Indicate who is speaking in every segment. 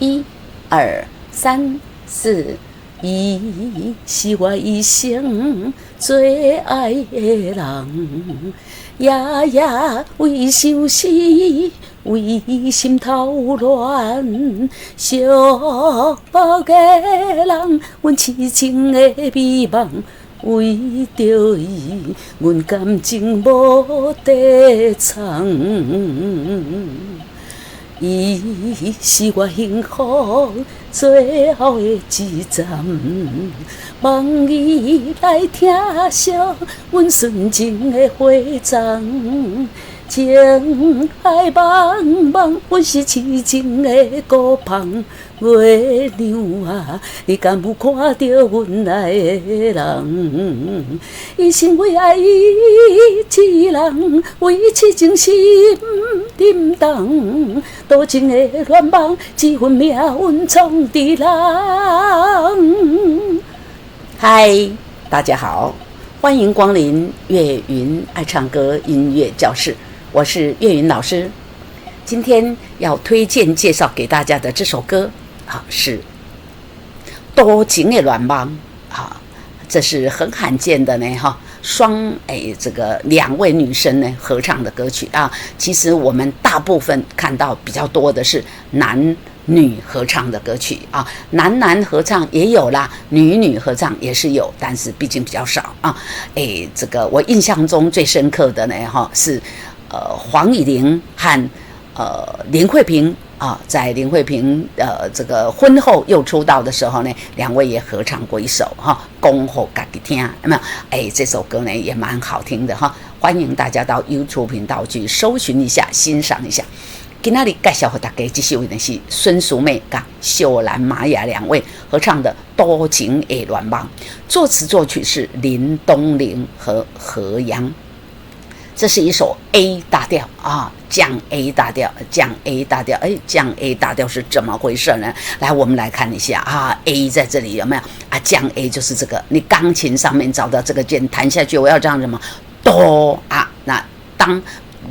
Speaker 1: 1、2、3、4，伊是我一生最爱的人，夜夜为相思，为心头乱，寂寞的人，阮痴情的美梦，为着伊，阮感情无地藏。伊是我幸福最后的一站，望伊来听惜阮纯情的花丛。情海茫茫，阮是痴情的孤芳。月亮啊，你敢有看到阮来的人？一生为爱伊一人，为痴情心沉重。多情的愿望，一份命运闯伫人。嗨，大家好，欢迎光临岳云爱唱歌音乐教室，我是岳云老师。今天要推荐介绍给大家的这首歌是多情的愿望这是很罕见的呢这个两位女生呢合唱的歌曲其实我们大部分看到比较多的是男女合唱的歌曲男男合唱也有啦，女女合唱也是有，但是毕竟比较少这个我印象中最深刻的呢是黄以玲和林慧萍在林慧萍这个婚后又出道的时候呢，两位也合唱过一首讲给自己听，有没有？这首歌呢也蛮好听的欢迎大家到 YouTube 频道去搜寻一下，欣赏一下。今天介绍给大家这首呢是孙淑妹跟秀兰玛雅两位合唱的《多情的愿望》，作词作曲是林东林和何阳。这是一首 A 大调降 A 大调，降 A 大调，降 A 大调是怎么回事呢？来，我们来看一下A 在这里有没有降 A 就是这个，你钢琴上面找到这个键弹下去，我要这样什么哆那当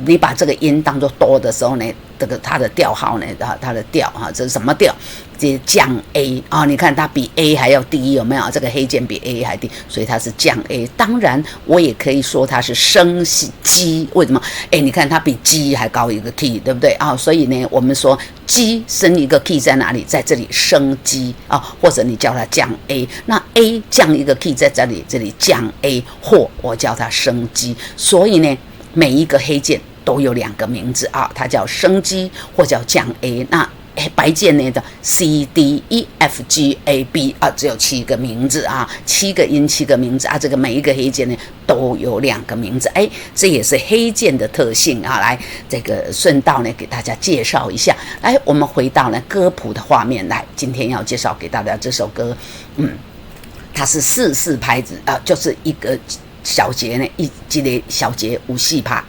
Speaker 1: 你把这个音当作哆的时候呢，这个它的调号呢，它的调这是什么调？这降 A 你看它比 A 还要低，有没有？这个黑键比 A 还低，所以它是降 A。当然，我也可以说它是升 G， 为什么？你看它比 G 还高一个 key， 对不对所以呢，我们说 G 升一个 key 在哪里？在这里升 G 或者你叫它降 A。那 A 降一个 key 在这里降 A， 或我叫它升 G。所以呢，每一个黑键都有两个名字它叫升 G 或叫降 A。那白键呢的 C D E F G A B 只有7个名字7个音7个名字这个每一个黑键呢都有2个名字这也是黑键的特性来，这个顺道呢给大家介绍一下。来，我们回到呢歌谱的画面来，今天要介绍给大家这首歌它是4/4拍子就是一个小节呢一个小节有4拍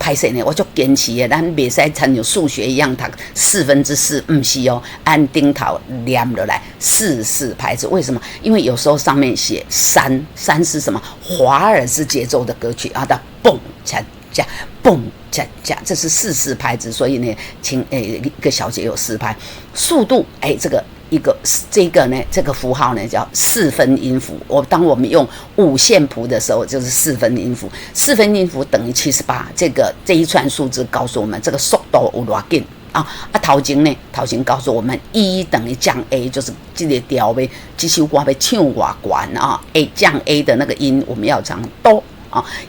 Speaker 1: 拍摄呢，我就坚持的，咱袂使像有数学一样读4/4，不是按顶头念落来4/4拍子。为什么？因为有时候上面写3是什么？华尔兹节奏的歌曲它蹦恰恰蹦恰恰，这是4/4拍子，所以呢，一个小节有4拍，速度这个呢，这个符号呢叫4分音符。当我们用5线谱的时候，就是4分音符。4分音符等于78。这一串数字告诉我们这个速度有多紧头前告诉我们E等于降 A， 就是这个调呗，这首歌要唱多悬降 A 的那个音我们要唱哆。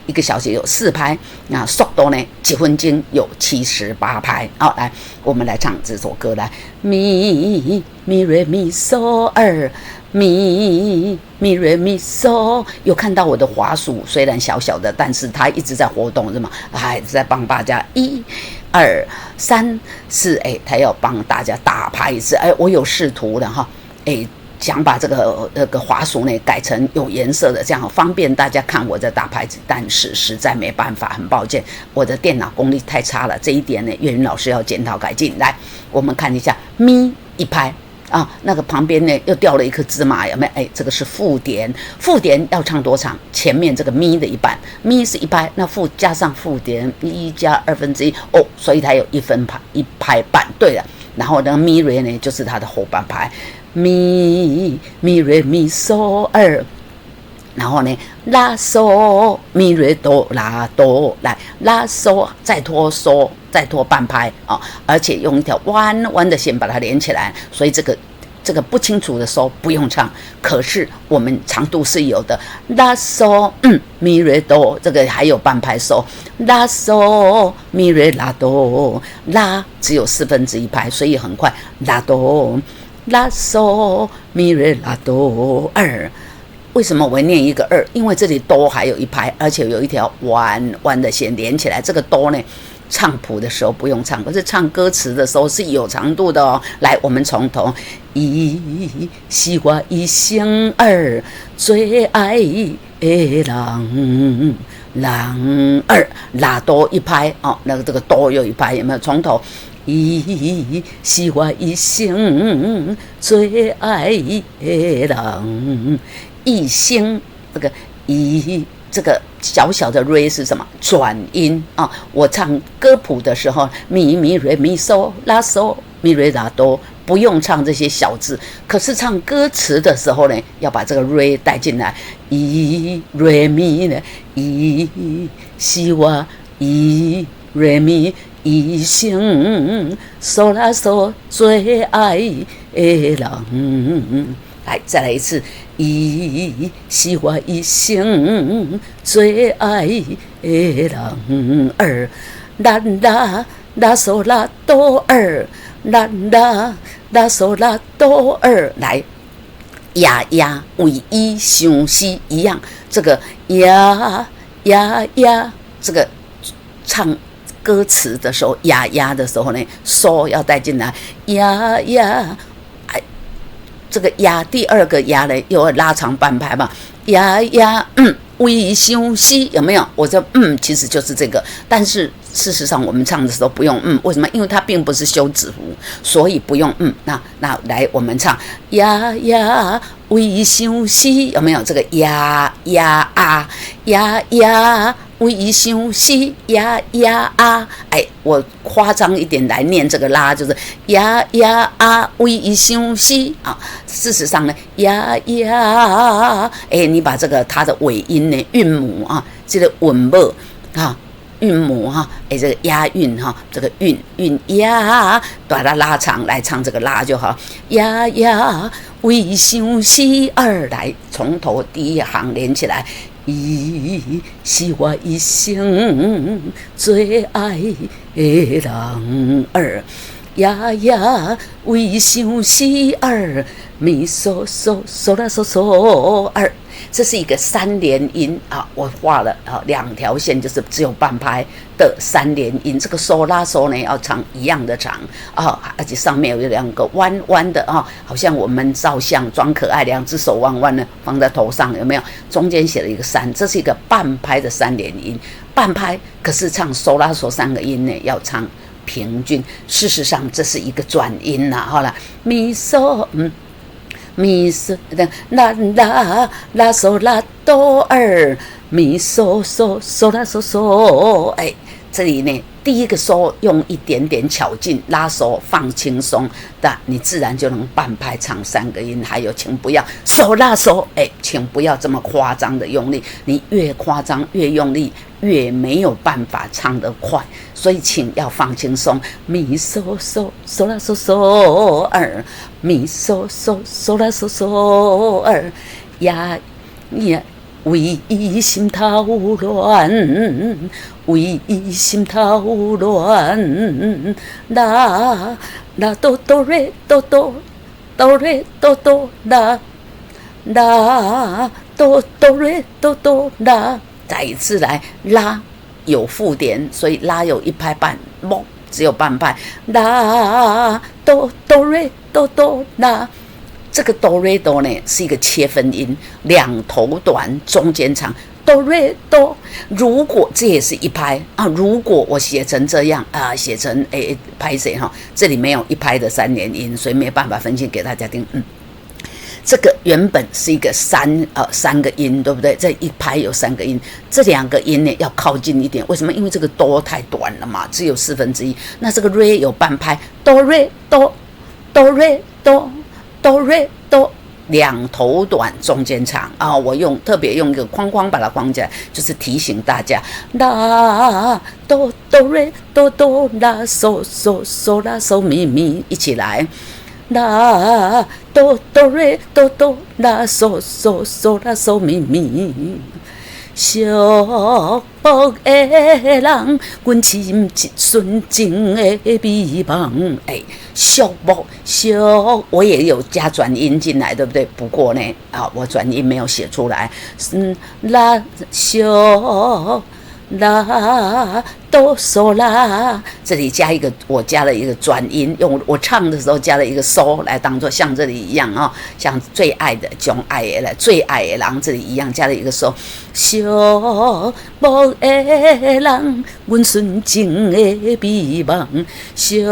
Speaker 1: 一个小节有4拍，那速度呢？1分钟有78拍。来，我们来唱这首歌来，咪咪瑞咪嗦二，咪咪瑞咪嗦。有看到我的滑鼠虽然小小的，但是它一直在活动，是吗？还在帮大家1、2、3、4，它要帮大家打拍子。我有视图了想把这个滑鼠呢改成有颜色的，这样方便大家看我在打拍子，但是实在没办法，很抱歉，我的电脑功力太差了，这一点呢岳云老师要检讨改进。来，我们看一下咪一拍那个旁边呢又掉了一颗芝麻，有没有？这个是附点，附点要唱多长？前面这个咪的一半，咪是1拍，那加上附点1+1/2所以它有1拍半。对了，然后呢咪瑞呢就是它的后半拍，咪瑞咪嗦二。然后呢，拉嗦咪瑞哆拉哆，来拉嗦，再拖嗦，再拖半拍啊、而且用一条弯弯的线把它连起来，所以这个不清楚的时候不用唱，可是我们长度是有的，拉嗦咪瑞哆，这个还有半拍嗦，拉嗦咪瑞拉哆，拉只有1/4拍，所以很快，拉哆拉嗦咪瑞拉哆二。为什么我会念一个2？因为这里哆还有一拍，而且有一条弯弯的线连起来。这个哆呢，唱谱的时候不用唱，可是唱歌词的时候是有长度的哦。来，我们从头，是我一生儿最爱的人，人儿拉哆一拍哦，那个这个哆有一拍，有没有？从头。是我一生最爱的人，一生这个小小的瑞是什么？转音啊！我唱歌谱的时候，咪咪瑞咪嗦拉嗦咪瑞拉哆，不用唱这些小字。可是唱歌词的时候呢，要把这个瑞带进来，瑞咪呢，是我瑞咪。一生嗦啦嗦最爱的人，来再来一次，是我一生最爱的人儿，啦啦啦嗦啦哆儿，啦啦啦嗦啦哆儿，来呀呀为伊相思一样，这个呀呀呀，这个唱。歌词的时候，呀呀的时候呢，嗦要带进来，呀呀，哎，这个呀，第二个呀呢，又要拉长半拍嘛，呀呀，为相思有没有？我这其实就是这个，但是事实上我们唱的时候不用为什么？因为它并不是休止符，所以不用那来我们唱呀呀为相思有没有？这个呀呀啊呀呀。为相思呀呀啊，哎，我夸张一点来念这个拉，就是呀呀啊，为相思啊。事实上呢，呀呀，哎，你把这个它的尾音呢，韵母啊，这个稳母啊，韵母哈，哎，这个押韵哈，这个韵呀，把它拉长来唱这个拉就好，呀呀，为相思而来，从头第一行连起来。是我一生最爱的人儿，呀呀，为相思儿，咪嗦嗦嗦啦嗦嗦儿。这是一个3连音啊，我画了2条线，就是只有半拍的3连音。这个嗦拉嗦呢要唱一样的长啊，而且上面有2个弯弯的啊，好像我们照相装可爱，2只手弯弯的放在头上，有没有？中间写了一个3，这是一个半拍的3连音，半拍。可是唱嗦拉嗦3个音呢，要唱平均。事实上这是一个转音呐，好了，咪嗦咪嗦啦啦啦嗦啦哆儿，咪嗦嗦嗦啦嗦嗦，哎，这里呢，第一个嗦用一点点巧劲，拉嗦放轻松的，你自然就能半拍唱3个音。还有，请不要嗦啦嗦，哎，请不要这么夸张的用力，你越夸张越用力，越没有办法唱得快。所以请要放轻松，咪嗦嗦嗦啦嗦嗦儿，咪嗦嗦嗦啦嗦嗦儿，呀呀。为伊心头乱，为伊心头乱，啦啦哆哆瑞哆哆哆瑞哆哆啦，啦哆哆瑞哆哆啦。再一次来，拉有附点，所以拉有1拍半，摸只有半拍，啦哆哆瑞哆哆啦。这个哆瑞哆呢是一个切分音，2头短，中间长，哆瑞哆。如果这也是1拍啊，如果我写成这样啊，写成拍谁哈，这里没有1拍的3连音，所以没办法分析给大家听。这个原本是一个三个音，对不对？这一拍有3个音，这2个音呢要靠近一点。为什么？因为这个哆太短了嘛，只有1/4。那这个瑞有半拍，哆瑞哆哆瑞哆哆瑞哆。2头短，中间长啊！我特别用一个框框把它框起来，就是提醒大家，啦哆哆瑞哆哆啦嗦嗦嗦啦嗦咪咪，一起来，啦哆哆瑞哆哆啦嗦嗦嗦啦嗦咪咪。寂寞的人，阮深一瞬情的美梦。寂寞，我也有加转音进来，对不对？不过呢，我转音没有写出来。啦哆嗦啦，这里我加了一个转音，用我唱的时候加了一个嗦来当做像这里一样像最爱的最爱的人这里一样加了一个嗦。寂寞的人，阮纯情的美梦。寂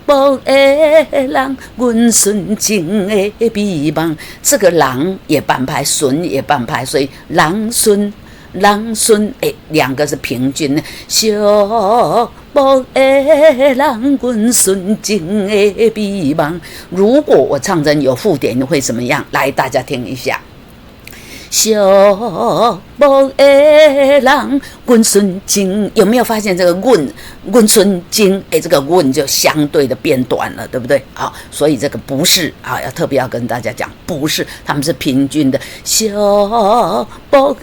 Speaker 1: 寞的人，阮纯情的美梦。这个人也半拍，纯也半拍，所以人纯。人顺2个是平均的。寂寞的人，阮纯情的美梦。如果我唱成有附点会怎么样？来，大家听一下。寂寞的人，阮纯情，有没有发现这个阮纯情？这个阮就相对的变短了，对不对？好，所以这个不是要特别要跟大家讲，不是，他们是平均的。寂寞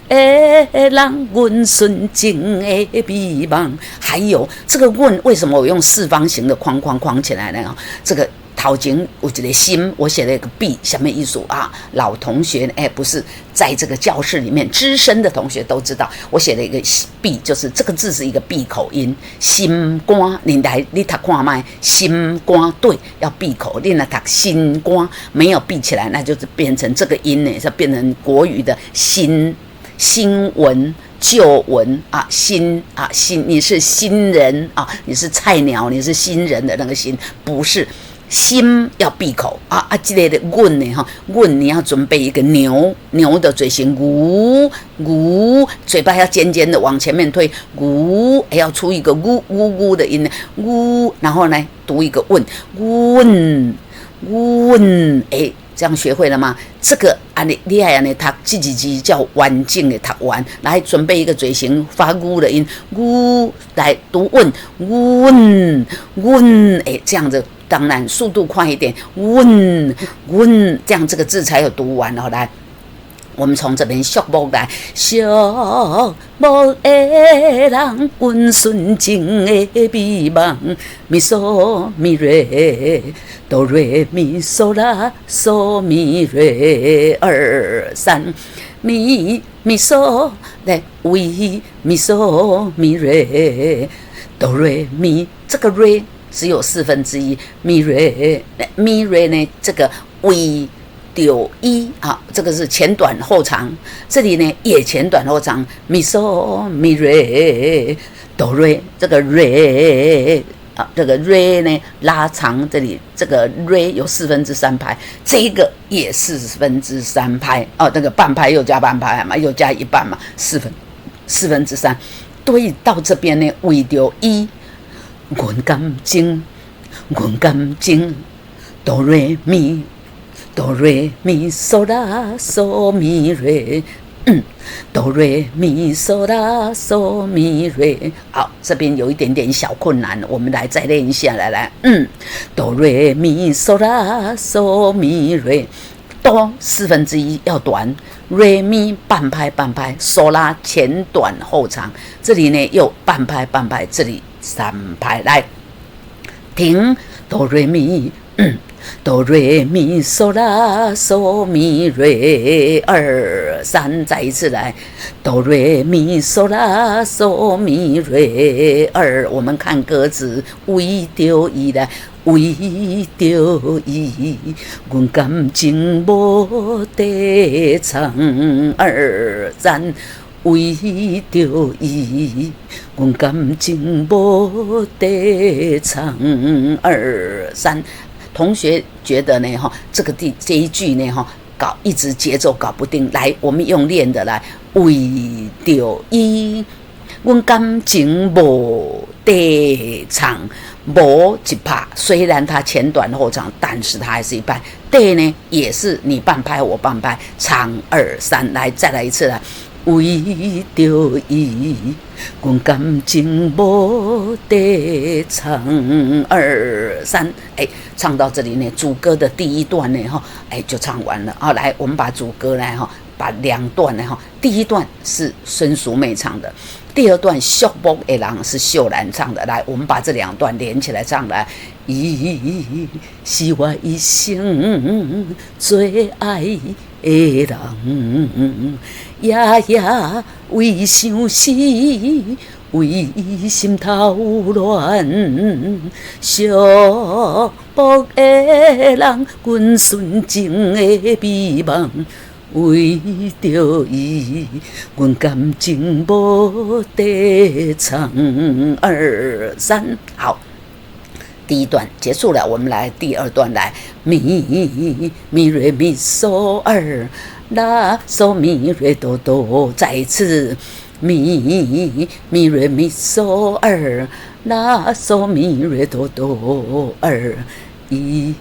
Speaker 1: 的人，阮纯情的美梦。还有这个阮，为什么我用4方形的框框起来呢？这个。头前有一个心，我写了一个笔，什么意思啊？老同学，不是在这个教室里面，资深的同学都知道，我写了一个闭，就是这个字是一个闭口音，心肝，你读看麦，心肝对，要闭口，你来读心肝，没有闭起来，那就是变成这个音呢，就变成国语的新闻。旧闻新，你是新人你是菜鸟，你是新人的那个新，不是心要闭口这类的阮呢阮你要准备一个牛的嘴型，呜，嘴巴要尖尖的往前面推，呜，要出一个呜的音呜，然后呢读一个问，这样学会了吗？这个你还读这几字叫完整的读完，来准备一个嘴型发呜的音，呜来读问，这样子当然速度快一点，这样这个字才有读完来。我们从这边寂寞来，寂寞的人，阮纯情的美梦。咪嗦咪瑞，哆瑞咪嗦啦嗦咪瑞，2、3，咪嗦来喂，咪嗦咪瑞，哆瑞咪，这个瑞只有1/4，咪瑞呢，这个喂。丢一这个是前短后长，这里呢也前短后长，咪嗦咪瑞哆瑞，这个瑞这个瑞呢拉长，这里这个瑞有3/4拍，这个也4/3拍那个半拍又加半拍嘛，又加一半嘛，4/3。对，到这边呢为丢一，阮感情，哆瑞咪。哆瑞咪嗦啦嗦咪瑞，哆瑞咪嗦啦嗦咪瑞。好，这边有一点点小困难，我们来再练一下，来，哆瑞咪嗦啦嗦咪瑞，哆1/4要短，瑞咪半拍，嗦啦前短后长，这里呢又半拍，这里3拍，来停，哆瑞咪。哆瑞咪嗦啦嗦咪瑞，2、3，再一次来，哆瑞咪嗦啦嗦咪瑞，2。我们看歌词，为着伊来，为着伊，阮感情无地藏，2、3。为着伊，阮感情无地藏，2、3。同学觉得呢这一句呢一直节奏搞不定，来，我们用练的来，为着伊，阮感情无地长，无一拍。虽然它前短后长，但是它还是一拍。地呢，也是你半拍我半拍，长2、3，来，再来一次来。为着伊，阮感情无地长2、3，唱到这里呢，主歌的第一段呢，就唱完了啊。来，我们把主歌呢，把2段呢，第一段是孙淑妹唱的，第二段寂寞的人是秀兰唱的。来，我们把这2段连起来唱来。伊是我一生最爱的人，夜夜为想死，为心头乱。寂寞的人，阮纯情的美梦。为着伊，阮感情无地长2、3。好。第一段结束了，我们来第2段来，咪瑞咪嗦2拉嗦咪瑞哆哆，再一次咪瑞咪嗦2拉嗦咪瑞哆哆2。伊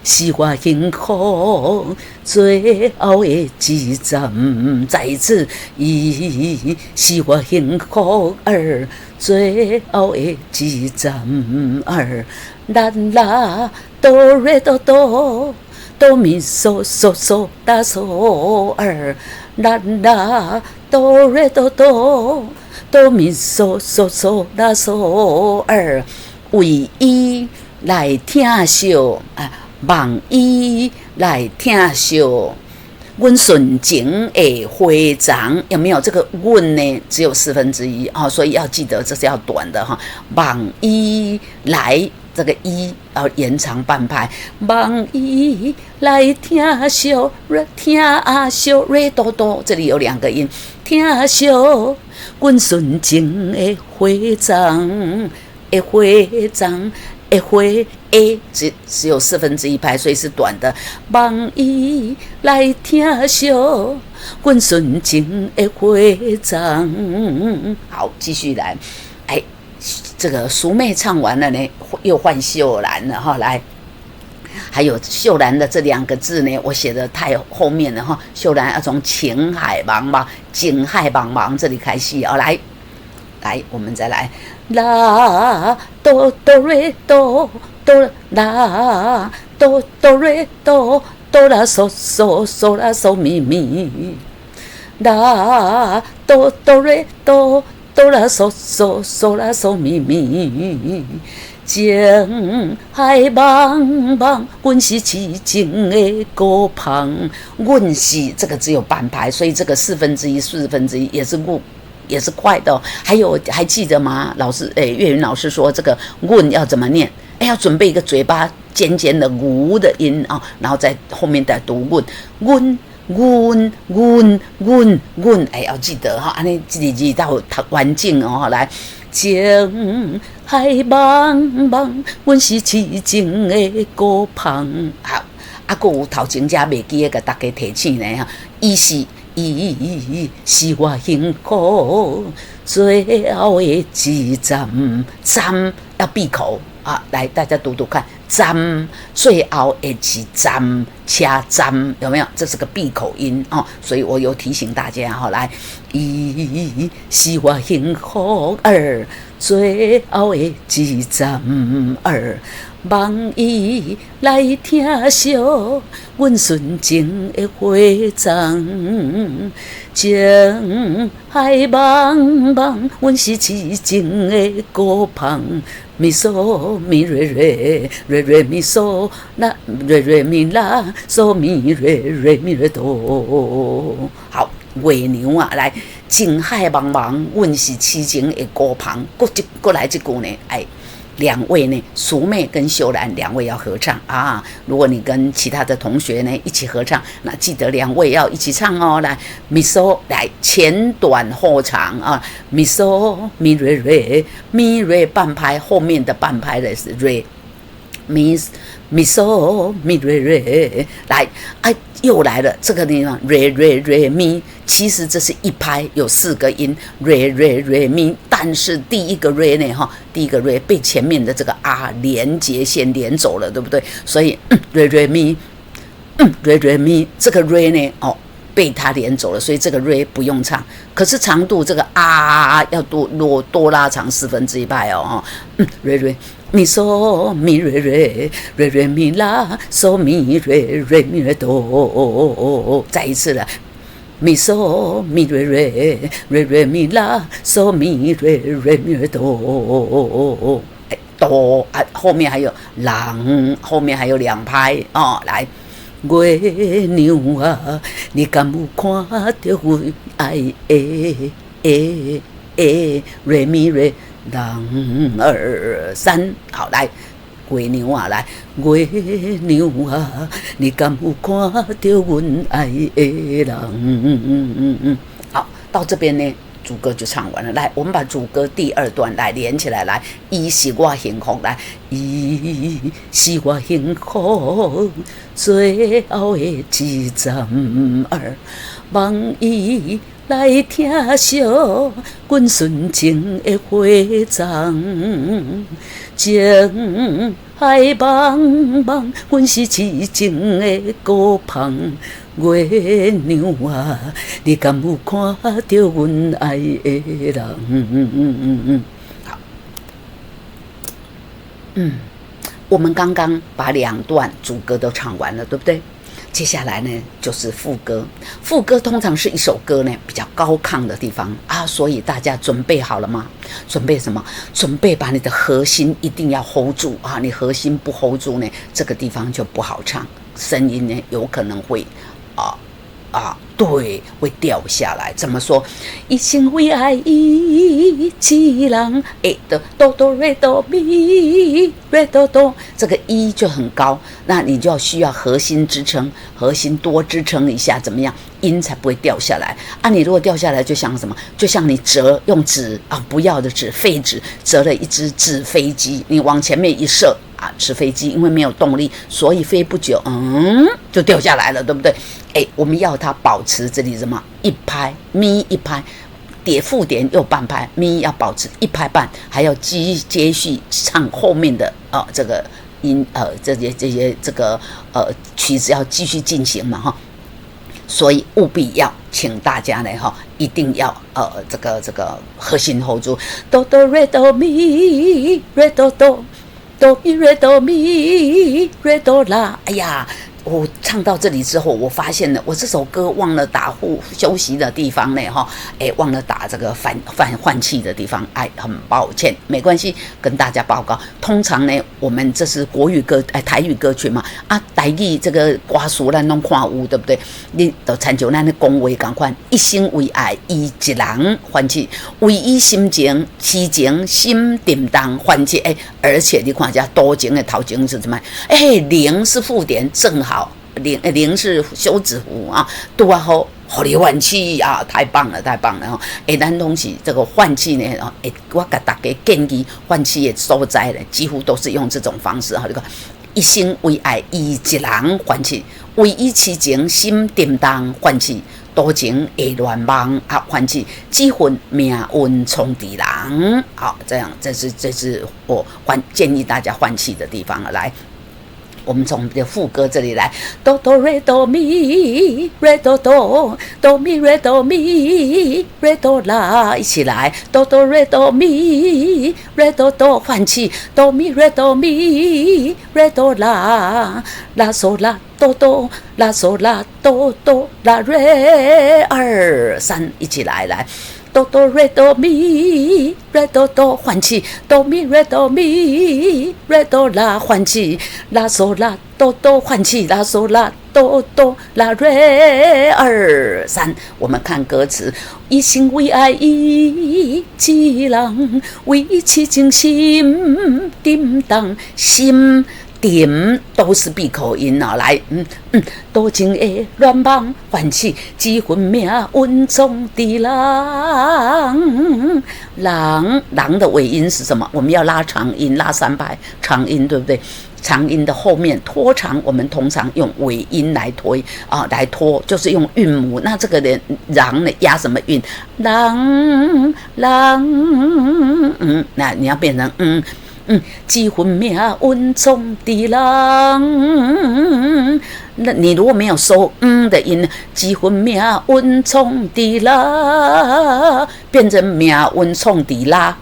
Speaker 1: 是我幸福最后的一站，再一次，伊是我幸福最后的一站咱啦哆瑞哆哆哆咪嗦嗦嗦拉嗦咱啦哆瑞哆哆哆咪嗦嗦嗦拉嗦为伊来听惜望伊来听惜，阮纯情的花丛，有没有？这个阮呢只有1/4所以要记得这是要短的望伊来，这个伊要延长半拍，望伊来听惜，听惜瑞哆哆，这里有2个音，听惜阮纯情的花丛的花丛。花只有1/4拍，所以是短的。望伊来听惜，阮纯情的花丛。好，继续来。这个淑妹唱完了呢，又换秀兰了来，还有秀兰的这2个字呢，我写的太后面了秀兰要从情海茫茫、景海茫茫这里开始来，我们再来。啦哆哆瑞哆哆啦哆哆瑞哆哆啦嗦嗦嗦啦嗦咪咪，啦哆哆瑞哆哆啦嗦嗦嗦啦嗦咪咪。情海茫茫，阮是痴情的孤旁。阮是这个只有半拍，所以这个1/4也是快的还记得吗？老师，岳云老师说这个阮要怎么念？要准备一个嘴巴尖尖的呜的音然后在后面再读阮。要记得安尼字字到完整来。情海茫茫，阮是痴情的孤旁。好，还有头前遮袂记的，甲大家提醒呢伊是我幸福最后的一站，站要闭口来，大家读读看，站最后的一站，车站有没有？这是个闭口音所以我有提醒大家来，伊是我幸福最后的一站望伊来听惜，阮纯情的花丛。情海茫茫，阮是痴情的孤旁。咪嗦咪瑞咪嗦啦瑞咪啦嗦咪瑞咪哆。好，月娘来，情海茫茫，阮是痴情的孤旁。过来这句呢，2位呢，淑妹跟秀兰2位要合唱如果你跟其他的同学呢一起合唱，那记得2位要一起唱来，咪嗦来，前短后长咪嗦咪瑞半拍，后面的半拍的是瑞。咪嗦咪瑞瑞，来，哎，又来了这个地方瑞瑞瑞咪，其实这是一拍有4个音瑞瑞瑞咪，但是第一个瑞呢第一个瑞被前面的这个连接线连走了，对不对？所以瑞瑞咪，瑞瑞咪，这个瑞呢被它连走了，所以这个瑞不用唱。可是长度这个要多拉长1/4拍瑞瑞咪嗦咪瑞瑞瑞瑞咪拉嗦咪瑞瑞咪瑞哆，再一次了。咪嗦咪瑞瑞瑞瑞咪拉嗦咪瑞瑞咪瑞哆，哆后面还有郎，后面还有2拍来。月娘啊，你敢有看到我爱的瑞咪瑞郎2、3，好来，月娘啊来，月娘啊，你敢有看到我爱的人？好，到这边呢。主歌就唱完了，来，我们把主歌第2段来连起来，来，伊是我幸福，来，伊是我幸福，最后的一站望伊来听惜阮纯情的花丛，情海茫茫，阮是痴情的孤芳。月娘啊，你敢有看到阮爱的人？好，我们刚刚把2段主歌都唱完了，对不对？接下来呢就是副歌。副歌通常是一首歌呢比较高亢的地方所以大家准备好了吗？准备什么？准备把你的核心一定要 hold 住你核心不 hold 住呢，这个地方就不好唱，声音呢有可能会对，会掉下来。怎么说？一心为爱一人，哆哆瑞哆咪瑞哆哆，这个一就很高，那你就需要核心支撑，核心多支撑一下，怎么样？音才不会掉下来你如果掉下来，就像什么？就像你用纸不要的纸，废纸折了一只纸飞机，你往前面一射纸飞机，因为没有动力，所以飞不久，就掉下来了，对不对？我们要它保持这里什么1拍咪1拍，副点又半拍，咪要保持1拍半，还要接续唱后面的这个音这些这个曲子要继续进行嘛所以务必要请大家呢一定要这个核心 hold 住，哆哆瑞哆咪瑞哆哆哆咪瑞哆咪瑞哆啦，哎呀！我唱到这里之后，我发现了，我这首歌忘了打休息的地方呢，忘了打这个换气的地方，很抱歉，没关系，跟大家报告。通常呢，我们这是国语歌，台语歌曲嘛，台语这个歌词咱拢看有，对不对？你就参照咱的讲话同款，一心为爱伊一人换气，为伊心情痴情心沉重换气，而且你看一下多情的头前是什么？零是副点，正好。零是休止符多好，好你换气太棒了，太棒了咱东西这个换气呢我给大家建议换气的所在呢，几乎都是用这种方式这个一心为爱伊一人换气，为伊痴情心沉重换气，多情会乱梦换气，几分命运冲敌人这样这是我建议大家换气的地方来。我们从副歌这里来，哆哆瑞哆咪瑞哆哆，哆咪瑞哆咪瑞哆啦，一起来，哆哆瑞哆咪瑞哆哆，换气，哆咪瑞哆咪瑞哆啦，啦嗦啦哆哆，啦嗦啦哆哆啦瑞2、3，一起来来。哆哆瑞哆咪瑞哆哆，换气，哆咪瑞哆咪瑞哆啦，换气，啦嗦啦哆哆，换气，啦嗦啦哆哆啦瑞2、3。我们看歌词，一心为爱一人，为伊痴情心沉重，心点都是闭口音来，多情的乱梦换气，几分命运冲的人。狼的尾音是什么？我们要拉长音，拉3拍长音，对不对？长音的后面拖长，我们通常用尾音来推来拖，就是用韵母。那这个的郎呢，押什么韵？郎，那你要变成几分命运冲的郎。那你如果没有收的音，几分命运冲的啦，变成命运冲的啦。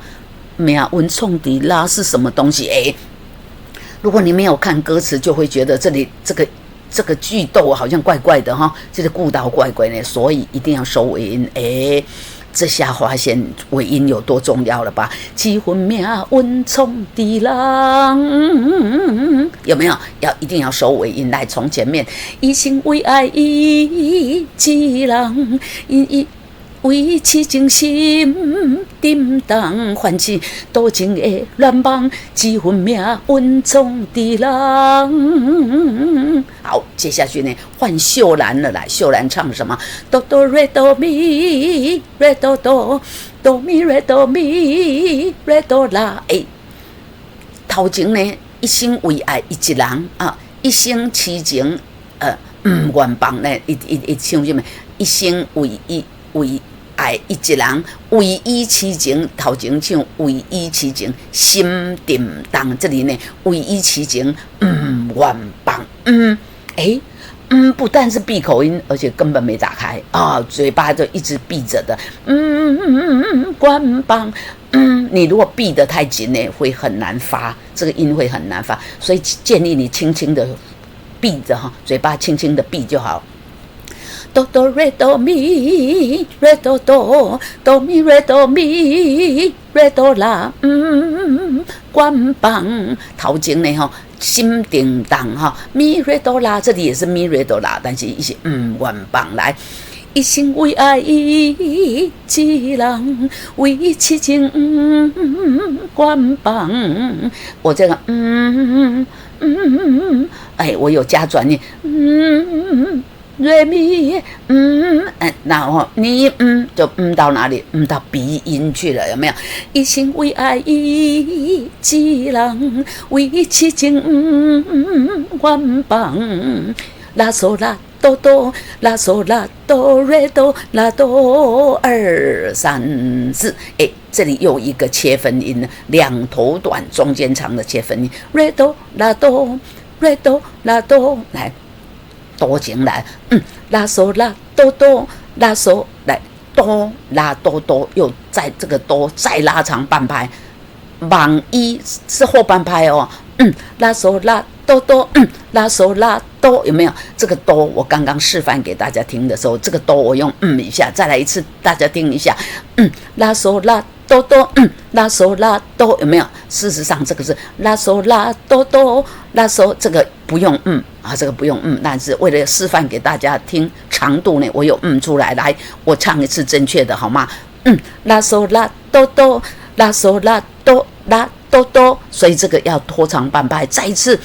Speaker 1: 命运冲的啦是什么东西？如果你没有看歌词，就会觉得这里这个句逗好像怪怪的哈，这个故道怪怪的，所以一定要收尾音。这下发现尾音有多重要了吧？几分命运冲的浪，有没有？一定要收尾音来从前面，一心为爱一人，为痴情心沉重，唤起多情的乱梦，几分命运冲的浪。好，接下去呢，换秀兰了来。秀兰唱什么？哆哆瑞哆咪，瑞哆哆，哆咪瑞哆咪，瑞哆啦。头前呢，一心为爱一人一生痴情愿放呢，一唱什么？一生为爱一人，为伊痴情。头前唱为伊痴情，心沉重。这里呢，为伊痴情愿放。不但是闭口音，而且根本没打开嘴巴就一直闭着的。愿放。你如果闭得太紧呢，会很难发，这个音会很难发，所以建议你轻轻的闭着嘴巴轻轻的闭就好。哆哆瑞哆咪，瑞哆哆，哆咪瑞哆咪，瑞哆啦。愿放。头前呢心叮当咪瑞哆啦，这里也是咪瑞哆啦，但是一些愿放来。一心为爱一人，为痴情愿放。我这个我有加转音瑞咪然后你就到哪里？到鼻音去了，有没有？一心为爱一人，为痴情愿放。拉嗦拉哆哆，拉嗦拉哆瑞哆，拉哆2、3、4。这里又一个切分音，两头短，中间长的切分音。瑞哆拉哆，瑞哆拉哆，来。多进来，拉嗦拉哆哆，拉嗦来哆拉哆哆，又在这个哆再拉长半拍，往一是后半拍拉嗦拉哆哆，拉嗦拉哆，有没有？这个哆我刚刚示范给大家听的时候，这个哆我用一下，再来一次，大家听一下，拉嗦拉哆哆，拉嗦拉哆，有没有？事实上这个是拉嗦拉哆哆，拉嗦这个不用这个不用但是为了示范给大家听长度呢，我有出来，来我唱一次正确的好吗？拉嗦拉哆哆，拉嗦拉哆拉哆哆，所以这个要拖长半拍，再一次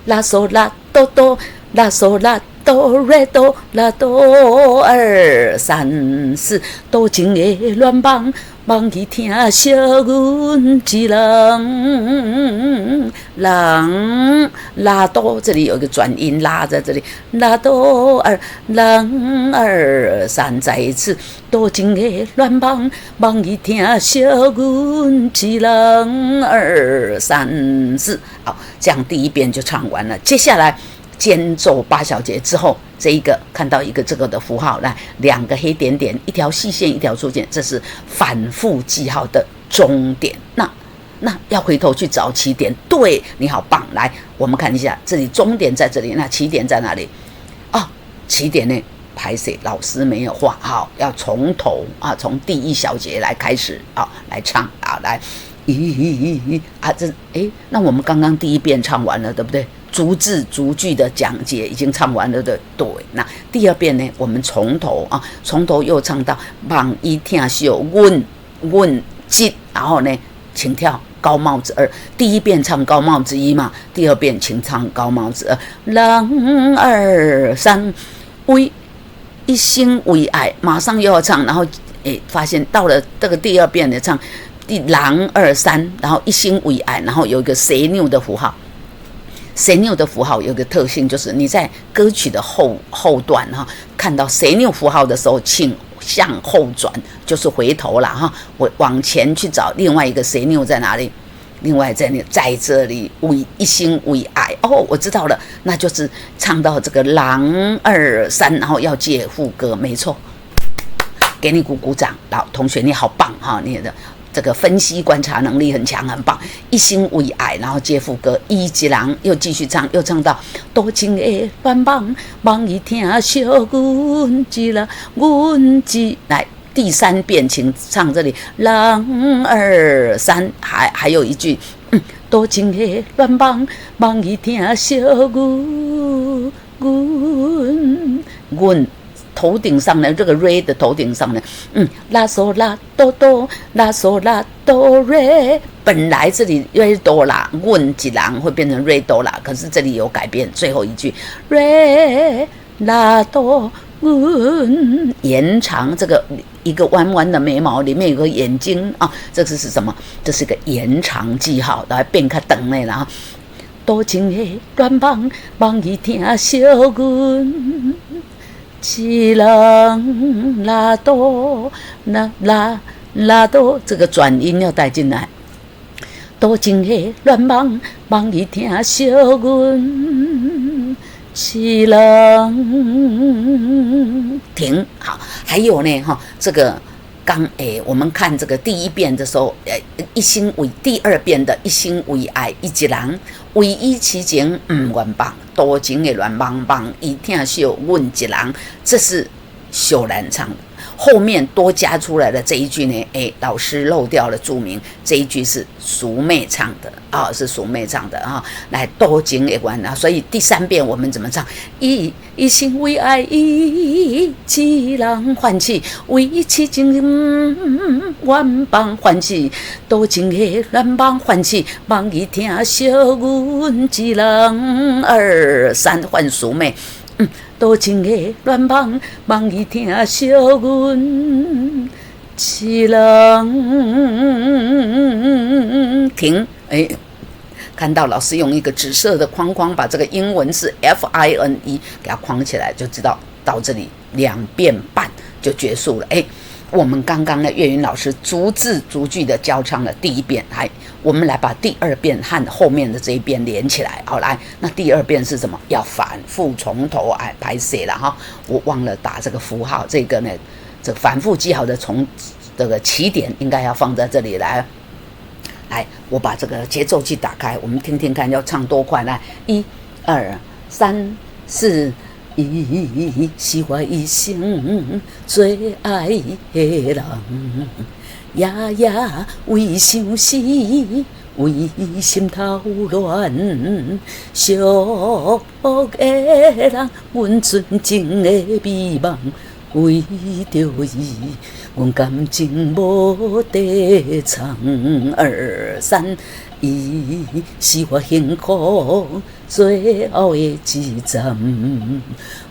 Speaker 1: 拉嗦拉哆哆，拉嗦拉哆瑞哆，拉哆2、3、4，多情的乱梦，梦去听小阮一人拉哆，这里有一个转音拉在这里，拉哆2、3，再一次，多情的乱梦，梦去听小阮一人2、3、4。好，这样第一遍就唱完了。接下来间奏8小节之后，这一个看到一个这个的符号，来2个黑点点，一条细线，一条粗线，这是反复记号的终点。那要回头去找起点，对，你好棒！来，我们看一下，这里终点在这里，那起点在哪里？起点呢？拍谁？老师没有画好，要从头从第1小节来开始来唱来。那我们刚刚第一遍唱完了，对不对？逐字逐句的讲解已经唱完了的，对。那第二遍呢，我们从头又唱到望伊听秀阮记，然后呢，请跳高帽子2。第一遍唱高帽子1嘛，第二遍请唱高帽子2。人2、3，为一心为爱，马上又要唱，然后发现到了这个第二遍的唱。人2、3，然后一心为爱，然后有一个谁扭的符号，蛇钮的符号有个特性，就是你在歌曲的后段看到蛇钮符号的时候，请向后转，就是回头啦我往前去找另外一个蛇钮在哪里。另外在这里一心为爱我知道了，那就是唱到这个郎二三，然后要接副歌，没错，给你鼓鼓掌，老同学你好棒你的这个分析观察能力很强，很棒。一心为爱，然后接副歌，一郎又继续唱，又唱到多情的乱梦，梦一听小阮一郎，阮一来。第三遍，请唱这里，郎二三，还有一句，多情的乱梦，梦一听小阮头顶上呢，这个 re 的头顶上呢，拉嗦拉哆哆，拉嗦拉哆 re， 本来这里 re 哆啦，阮一郎会变成 re 哆啦，可是这里有改变，最后一句 re 拉哆。延长这个一个弯弯的眉毛里面有个眼睛这是什么？这是个延长记号，来变较长的啦。多情的乱梦，梦一听小阮一人拉哆拉哆，这个转音要带进来。多情的乱梦，梦一听小阮。是人停好，还有呢这个我们看这个第一遍的时候，一心为第二遍的一心为爱一人，唯一其情愿放，多情的乱茫茫，一听小阮一人，这是秀兰唱的。后面多加出来的这一句呢，老师漏掉了注明，这一句是淑妹唱的是淑妹唱的来多情的关所以第三遍我们怎么唱？一心为爱一人欢喜，为一起情愿放欢喜，多情的乱放欢喜，梦一听小阮一人二三换淑妹。多情的乱梦，梦一听小阮一人停。看到老师用一个紫色的框框把这个英文是 FINE 给它框起来，就知道到这里2遍半就结束了。我们刚刚的岳云老师逐字逐句的教唱了第一遍，我们来把第二遍和后面的这一遍连起来。好，来，那第二遍是什么？要反复从头拍摄了我忘了打这个符号，这个呢，这反复记好的从这个起点应该要放在这里来。来，我把这个节奏器打开，我们听听看要唱多快。来，1、2、3、4。是我一生最爱的人，夜夜为相思，为心头乱，寂寞的人，阮纯情的美梦，为着伊，阮感情无地藏。2、3，伊是我幸福最后的一站，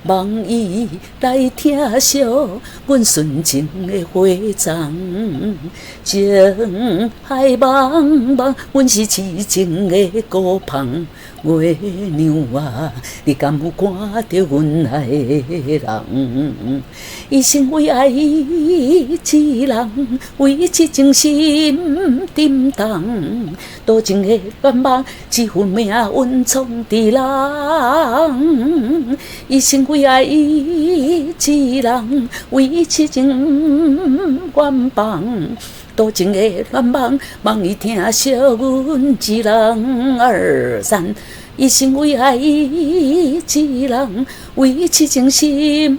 Speaker 1: 望伊来听惜阮纯情的花丛，情海茫茫，阮是痴情的孤芳。月娘啊，你敢有看到阮爱的人？一生为爱一人，为痴情心沉重，多情的乱梦，一份命运闯伫人。一生为爱一人，为痴情愿放。多情的乱梦，梦伊听惜阮一人2、3。一生为爱一人，为痴情心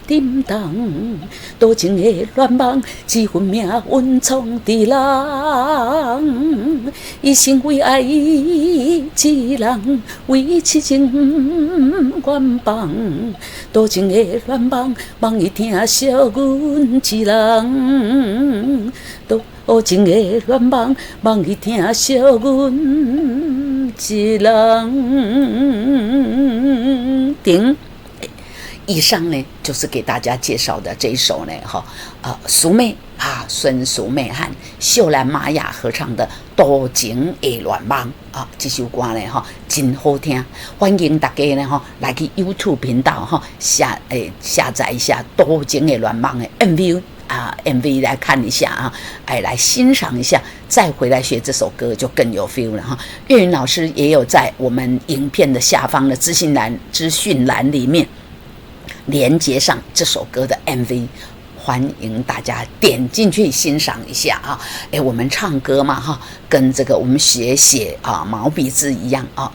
Speaker 1: 沉重。多情的乱梦，一份命运闯伫人。一生为爱一人，为痴情愿放。多情的乱梦，梦伊听惜阮一人。多情的乱梦，梦伊听惜阮一人。停。以上呢就是给大家介绍的这一首呢，淑妹啊，孙淑美和秀兰玛雅合唱的《多情的愿望》啊，这首歌呢真好听，欢迎大家呢来去 YouTube 频道下载一下《多情的愿望》的 MV 来看一下啊，来欣赏一下，再回来学这首歌就更有 feel 了岳云老师也有在我们影片的下方的资讯栏里面连接上这首歌的 MV。欢迎大家点进去欣赏一下啊！我们唱歌嘛跟这个我们写毛笔字一样啊，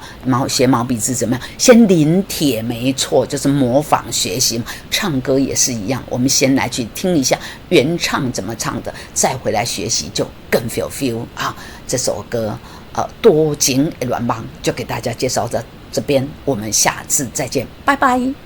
Speaker 1: 写毛笔字怎么样？先临帖没错，就是模仿学习嘛。唱歌也是一样，我们先来去听一下原唱怎么唱的，再回来学习就更有 feel 啊！这首歌多情的愿望就给大家介绍到这边，我们下次再见，拜拜。